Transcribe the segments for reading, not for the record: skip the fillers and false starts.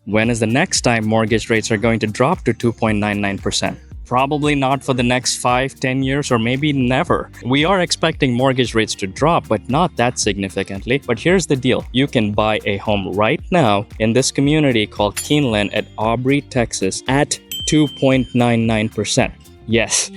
when is the next time mortgage rates are going to drop to 2.99%? Probably not for the next 5-10 years, or maybe never. We are expecting mortgage rates to drop, but not that significantly. But here's the deal. You can buy a home right now in this community called Keeneland at Aubrey, Texas at 2.99%. Yes.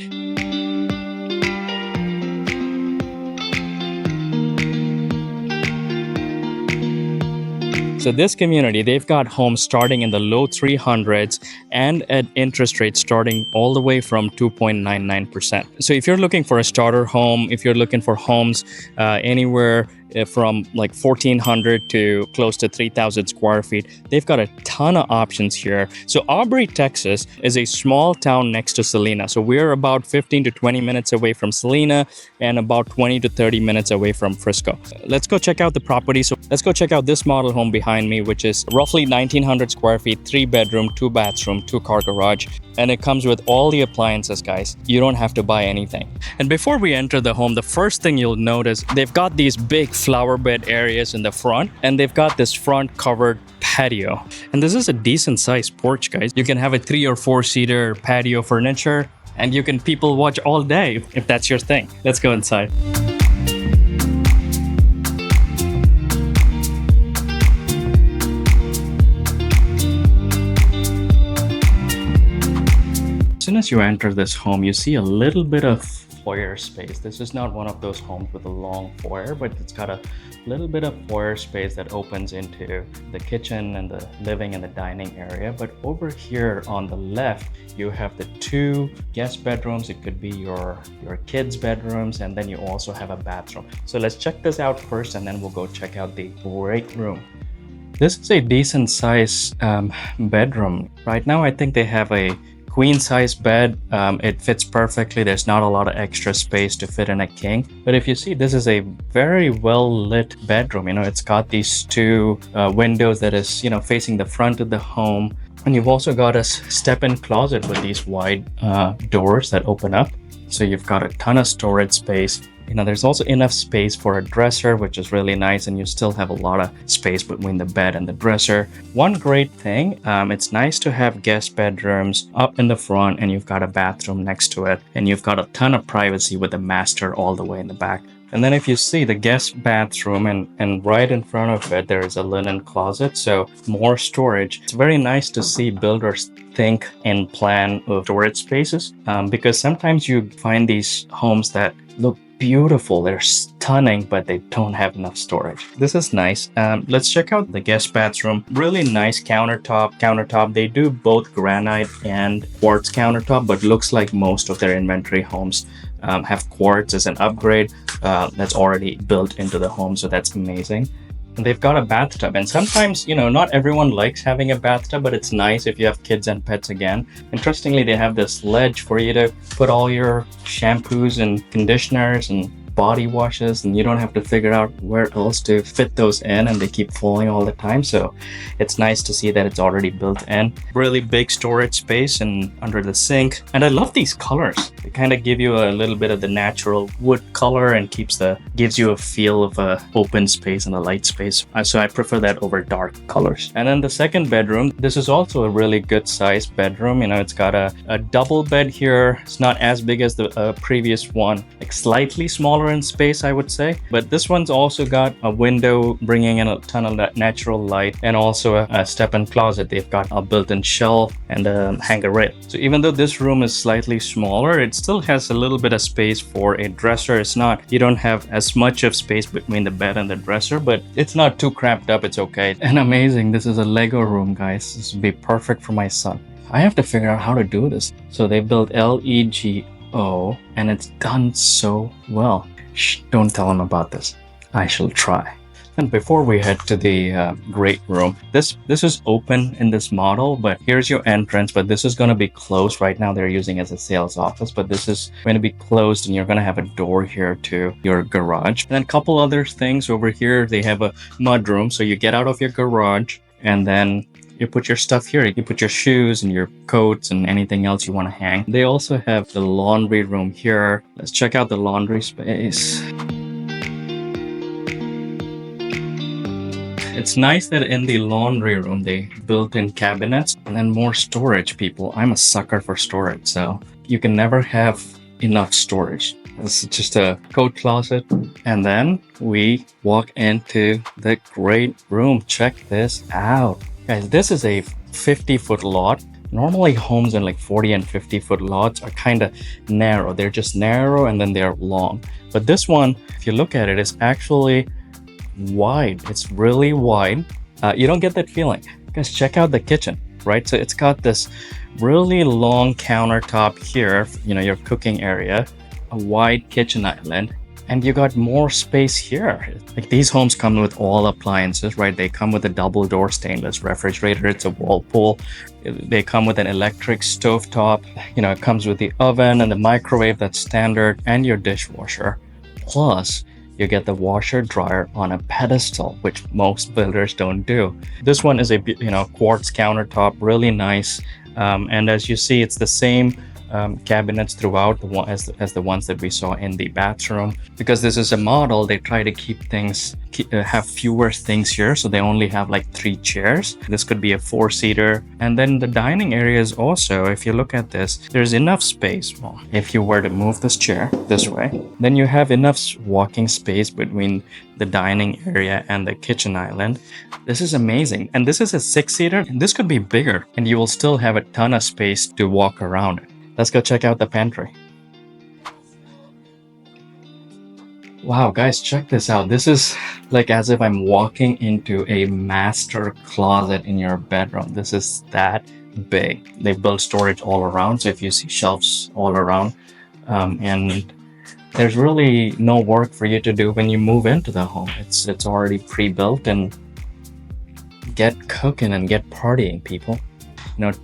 So this community, they've got homes starting in the low 300s and at interest rates starting all the way from 2.99%. So if you're looking for a starter home, if you're looking for homes anywhere from like 1,400 to close to 3,000 square feet, they've got a ton of options here. So Aubrey, Texas is a small town next to Celina. So we're about 15 to 20 minutes away from Celina and about 20 to 30 minutes away from Frisco. Let's go check out the property. So let's go check out this model home behind me, which is roughly 1,900 square feet, 3-bedroom, 2-bathroom, 2-car garage. And it comes with all the appliances, guys. You don't have to buy anything. And before we enter the home, the first thing you'll notice, they've got these big flower bed areas in the front, and they've got this front covered patio. And this is a decent sized porch, guys. You can have a 3 or 4-seater patio furniture, and you can people watch all day if that's your thing. Let's go inside. As soon as you enter this home, you see a little bit of foyer space. This is not one of those homes with a long foyer, but it's got a little bit of foyer space that opens into the kitchen and the living and the dining area. But over here on the left, you have the 2 guest bedrooms. It could be your kids' bedrooms, and then you also have a bathroom. So let's check this out first, and then we'll go check out the break room. This is a decent size bedroom. Right now, I think they have a queen size bed. It fits perfectly. There's not a lot of extra space to fit in a king. But if you see, this is a very well lit bedroom. It's got these 2 windows that is, facing the front of the home. And you've also got a step-in closet with these wide doors that open up. So you've got a ton of storage space. There's also enough space for a dresser, which is really nice, and you still have a lot of space between the bed and the dresser. One great thing, it's nice to have guest bedrooms up in the front, and you've got a bathroom next to it, and you've got a ton of privacy with the master all the way in the back. And then if you see the guest bathroom and right in front of it, there is a linen closet, so more storage. It's very nice to see builders think and plan of storage spaces because sometimes you find these homes that look beautiful, they're stunning, but they don't have enough storage. This is nice. Let's check out the guest bathroom. Really nice countertop. They do both granite and quartz countertop, but looks like most of their inventory homes have quartz as an upgrade that's already built into the home, so that's amazing. And they've got a bathtub, and sometimes, not everyone likes having a bathtub, but it's nice if you have kids and pets again. Interestingly, they have this ledge for you to put all your shampoos and conditioners and body washes, and you don't have to figure out where else to fit those in, and they keep falling all the time. So it's nice to see that it's already built in. Really big storage space and under the sink. And I love these colors. They kind of give you a little bit of the natural wood color and gives you a feel of a open space and a light space. So I prefer that over dark colors. And then the second bedroom, this is also a really good sized bedroom. It's got a double bed here. It's not as big as the previous one, like slightly smaller in space, I would say, but this one's also got a window bringing in a ton of that natural light, and also a step-in closet. They've got a built-in shelf and a hanger rail. So even though this room is slightly smaller, it still has a little bit of space for a dresser. You don't have as much of space between the bed and the dresser, but it's not too cramped up. It's okay. And amazing, this is a Lego room, guys. This would be perfect for my son. I have to figure out how to do this. So they built LEGO, and it's done so well. Shh, don't tell him about this. I shall try. And before we head to the great room, this is open in this model, but here's your entrance, but this is going to be closed. Right now they're using it as a sales office, but this is going to be closed, and you're going to have a door here to your garage. And then a couple other things over here. They have a mud room, so you get out of your garage, and then you put your stuff here. You put your shoes and your coats and anything else you want to hang. They also have the laundry room here. Let's check out the laundry space. It's nice that in the laundry room they built in cabinets and then more storage, people. I'm a sucker for storage, so you can never have enough storage. This is just a coat closet. And then we walk into the great room. Check this out. Guys, this is a 50-foot lot. Normally homes in like 40 and 50-foot lots are kind of narrow. They're just narrow and then they're long. But this one, if you look at it, is actually wide. It's really wide. You don't get that feeling. Guys, check out the kitchen, right? So it's got this really long countertop here, your cooking area, a wide kitchen island, and you got more space here. Like these homes come with all appliances, right? They come with a double door stainless refrigerator. It's a Whirlpool. They come with an electric stovetop. It comes with the oven and the microwave, that's standard, and your dishwasher. Plus, you get the washer dryer on a pedestal, which most builders don't do. This one is a quartz countertop, really nice. And as you see, it's the same cabinets throughout as the ones that we saw in the bathroom. Because this is a model, they try to have fewer things here, so they only have like 3 chairs. This could be a 4-seater. And then the dining areas also, if you look at this, there's enough space. Well, if you were to move this chair this way, then you have enough walking space between the dining area and the kitchen island. This is amazing. And this is a 6-seater, and this could be bigger, and you will still have a ton of space to walk around it. Let's go check out the pantry. Wow, guys, check this out. This is like as if I'm walking into a master closet in your bedroom. This is that big. They built storage all around. So if you see shelves all around, and there's really no work for you to do when you move into the home. It's already pre-built, and get cooking and get partying, people.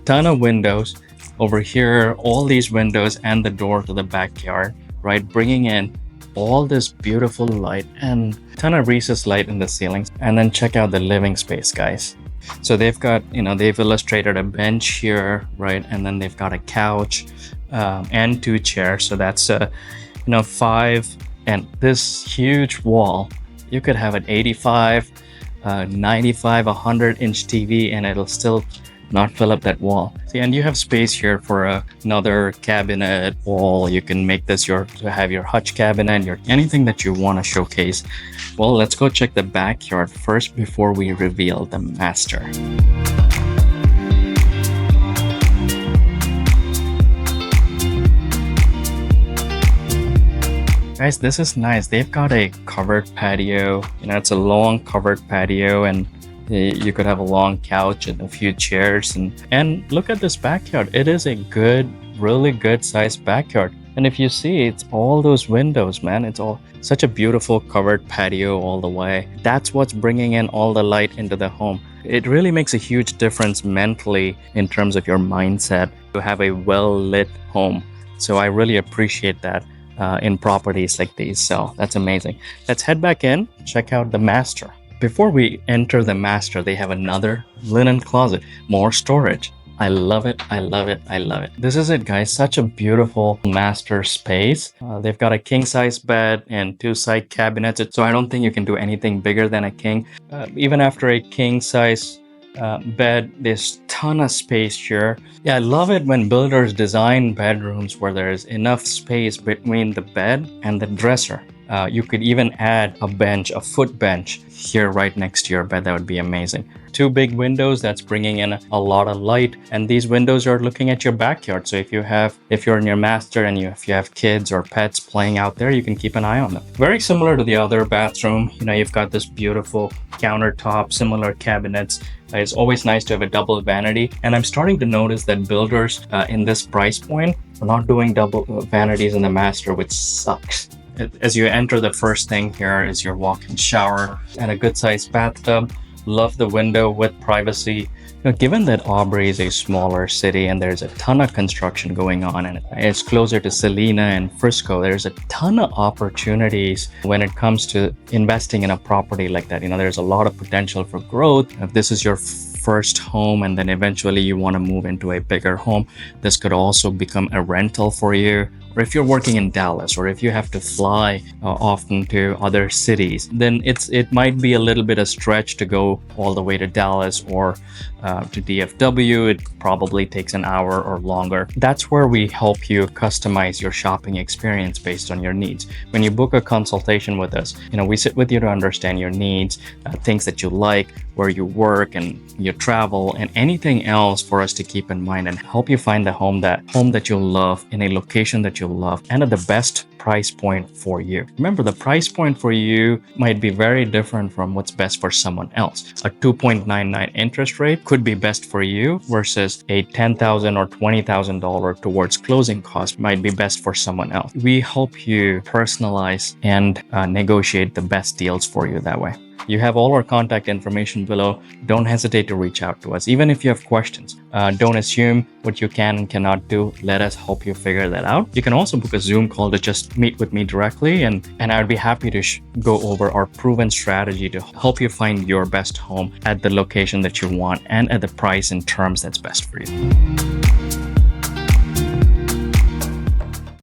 Ton of windows. Over here, all these windows and the door to the backyard, right? Bringing in all this beautiful light and ton of recessed light in the ceilings. And then check out the living space, guys. So they've got, they've illustrated a bench here, right? And then they've got a couch and 2 chairs. So that's, 5. And this huge wall, you could have an 85, 95, 100-inch TV, and it'll still not fill up that wall. See, and you have space here for another cabinet wall. You can make this to have your hutch cabinet, anything that you want to showcase. Well, let's go check the backyard first before we reveal the master. Guys, this is nice. They've got a covered patio. It's a long covered patio, and you could have a long couch and a few chairs, and look at this backyard. It is a really good sized backyard. And if you see, it's all those windows, man. It's all such a beautiful covered patio all the way. That's what's bringing in all the light into the home. It really makes a huge difference mentally in terms of your mindset to have a well-lit home. So I really appreciate that in properties like these. So that's amazing. Let's head back in, check out the master. Before we enter the master, they have another linen closet, more storage. I love it. I love it. I love it. This is it, guys. Such a beautiful master space. They've got a king size bed and 2 side cabinets. So I don't think you can do anything bigger than a king. Even after a king size bed, there's a ton of space here. Yeah, I love it when builders design bedrooms where there's enough space between the bed and the dresser. You could even add a foot bench here right next to your bed. That would be amazing. 2 big windows, that's bringing in a lot of light. And these windows are looking at your backyard. So if you're in your master and if you have kids or pets playing out there, you can keep an eye on them. Very similar to the other bathroom. You've got this beautiful countertop, similar cabinets. It's always nice to have a double vanity. And I'm starting to notice that builders in this price point are not doing double vanities in the master, which sucks. As you enter, the first thing here is your walk-in shower and a good-sized bathtub. Love the window with privacy. Given that Aubrey is a smaller city and there's a ton of construction going on and it's closer to Celina and Frisco, there's a ton of opportunities when it comes to investing in a property like that. There's a lot of potential for growth. If this is your first home and then eventually you want to move into a bigger home, this could also become a rental for you. or if you're working in Dallas, or if you have to fly often to other cities, then it might be a little bit of stretch to go all the way to Dallas or to DFW. It probably takes an hour or longer. That's where we help you customize your shopping experience based on your needs. When you book a consultation with us, we sit with you to understand your needs, things that you like, where you work and your travel, and anything else for us to keep in mind, and help you find the home that you'll love in a location that you'll love and at the best price point for you. Remember, the price point for you might be very different from what's best for someone else. A 2.99 interest rate could be best for you versus a $10,000 or $20,000 towards closing costs might be best for someone else. We help you personalize and negotiate the best deals for you that way. You have all our contact information below. Don't hesitate to reach out to us. Even if you have questions, don't assume what you can and cannot do. Let us help you figure that out. You can also book a Zoom call to just meet with me directly, and I would be happy to go over our proven strategy to help you find your best home at the location that you want and at the price and terms that's best for you.